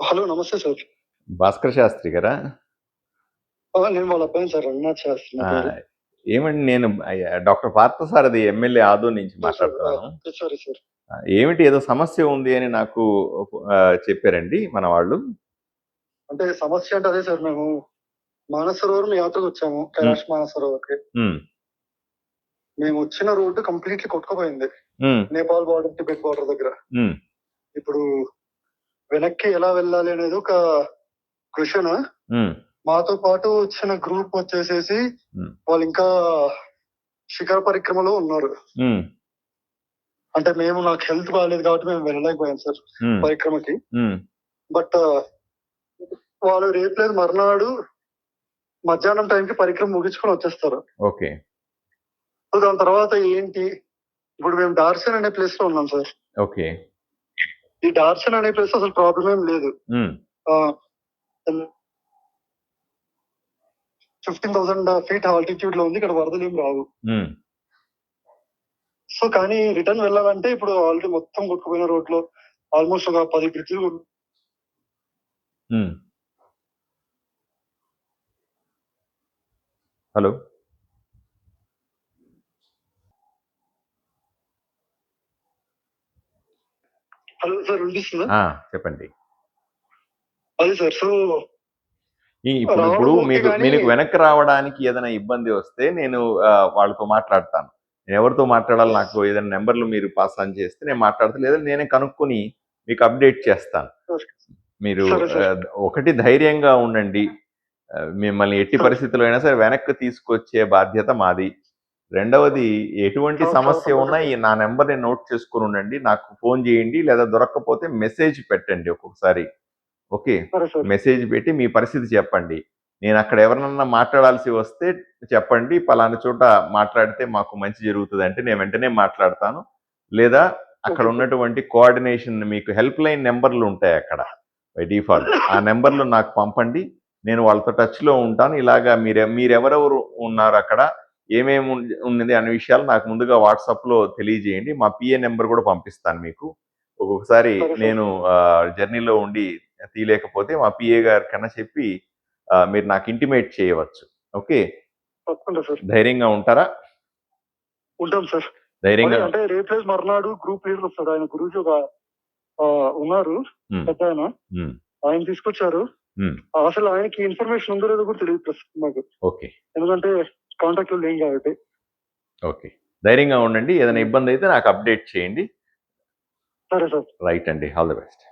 Hello. నమస్తే sir. Bhaskar Sastry గారా? నేను వాళ్ళ అబ్బాయిని సార్. రఘునాథ్ శాస్త్రి నా పేరు. ఏమండి, నేను డాక్టర్ పార్థసారథి ఎమ్మెల్యే ఆదూర్ నుంచి మాట్లాడుతున్నాను. Sorry sir. ఏమిటి, ఏదో సమస్య ఉంది అని నాకు చెప్పారండి మన వాళ్ళు. అంటే సమస్య అంటే అదే సార్, మేము మానసరోవరం యాత్రకు వచ్చాము. కైలాష్ మానసరోవర్కి. మేము వచ్చిన రోడ్డు కంప్లీట్లీ కొట్టుకుపోయింది. నేపాల్ బార్డర్, టిబెట్ బార్డర్ దగ్గర. ఇప్పుడు వెనక్కి ఎలా వెళ్ళాలి అనేది ఒక క్వశ్చన్. మాతో పాటు వచ్చిన గ్రూప్ వచ్చేసేసి వాళ్ళు ఇంకా శిఖర పరిక్రమలో ఉన్నారు. అంటే నాకు హెల్త్ బాగాలేదు కాబట్టి మేము వెళ్ళలేకపోయాం సార్ పరిక్రమకి. బట్ వాళ్ళు రేపు లేదు మర్నాడు మధ్యాహ్నం టైంకి పరిక్రమ ముగించుకొని వచ్చేస్తారు. ఓకే. సో దాని తర్వాత ఏంటి, ఇప్పుడు మేము డార్సన్ అనే ప్లేస్ లో ఉన్నాం సార్. ఓకే. ఈ డార్సన్ అనే ప్లేస్ అసలు ప్రాబ్లం ఏం లేదు. 15,000 feet ఆల్టిట్యూడ్ లో ఉంది. ఇక్కడ వరదలు ఏం రావు. సో కానీ రిటర్న్ వెళ్ళాలంటే ఇప్పుడు ఆల్రెడీ మొత్తం కొట్టుకుపోయిన రోడ్ లో ఆల్మోస్ట్ ఒక 10 బ్రిడ్జ్లు. హలో హలో సార్, వినిపిస్తుందా? చెప్పండి. అదే సార్. సో ఇప్పుడు మీకు వెనక్కి రావడానికి ఏదైనా ఇబ్బంది వస్తే నేను వాళ్ళతో మాట్లాడతాను. నేను ఎవరితో మాట్లాడాలి, నాకు ఏదైనా నెంబర్లు మీరు పాస్ ఆన్ చేస్తే నేను మాట్లాడతాను, లేదా నేనే కనుక్కొని మీకు అప్డేట్ చేస్తాను. మీరు ఒకటి ధైర్యంగా ఉండండి. మిమ్మల్ని ఎట్టి పరిస్థితుల్లో అయినా సరే వెనక్కి తీసుకొచ్చే బాధ్యత మాది. రెండవది, ఎటువంటి సమస్య ఉన్నా నా నెంబర్ని నోట్ చేసుకుని ఉండండి, నాకు ఫోన్ చేయండి, లేదా దొరక్కపోతే మెసేజ్ పెట్టండి ఒక్కొక్కసారి. ఓకే, మెసేజ్ పెట్టి మీ పరిస్థితి చెప్పండి. నేను అక్కడ ఎవరినన్నా మాట్లాడాల్సి వస్తే చెప్పండి, పలానా చోట మాట్లాడితే మాకు మంచి జరుగుతుంది అంటే నేను వెంటనే మాట్లాడతాను. లేదా అక్కడ ఉన్నటువంటి కోఆర్డినేషన్, మీకు హెల్ప్ లైన్ నెంబర్లు ఉంటాయి అక్కడ బై డిఫాల్ట్, ఆ నెంబర్లు నాకు పంపండి. నేను వాళ్ళతో టచ్లో ఉంటాను. ఇలాగా మీరెవరెవరు ఉన్నారు అక్కడ, ఏమేమి ఉన్నది అనే విషయాలు నాకు ముందుగా వాట్సాప్లో తెలియజేయండి. మా పిఏ నెంబర్ కూడా పంపిస్తాను మీకు. ఒక్కొక్కసారి నేను జర్నీలో ఉండి తీయలేకపోతే మా పిఏ గారి కన్నా చెప్పి మీరు నాకు ఇంటిమేట్ చేయవచ్చు. ఓకే, ధైర్యంగా ఉంటారా? ఉంటాం సార్. ధైర్యంగా. అంటే రేపు మర్నాడు గ్రూప్ లీడర్ వస్తాడు. ఆయన గురించి ఒక ఉన్నారు పెద్ద ఆయన తీసుకొచ్చారు. అసలు ఆయనకి ఇన్ఫర్మేషన్ ఉందో లేదో కూడా తెలియదు ప్రస్తుతం మాకు. ఓకే, ఎందుకంటే కాంటాక్ట్ లో ఏం కాబట్టి. ఓకే, ధైర్యంగా ఉండండి. ఏదైనా ఇబ్బంది అయితే నాకు అప్డేట్ చేయండి. సరే సార్. రైట్ అండి, ఆల్ ది బెస్ట్.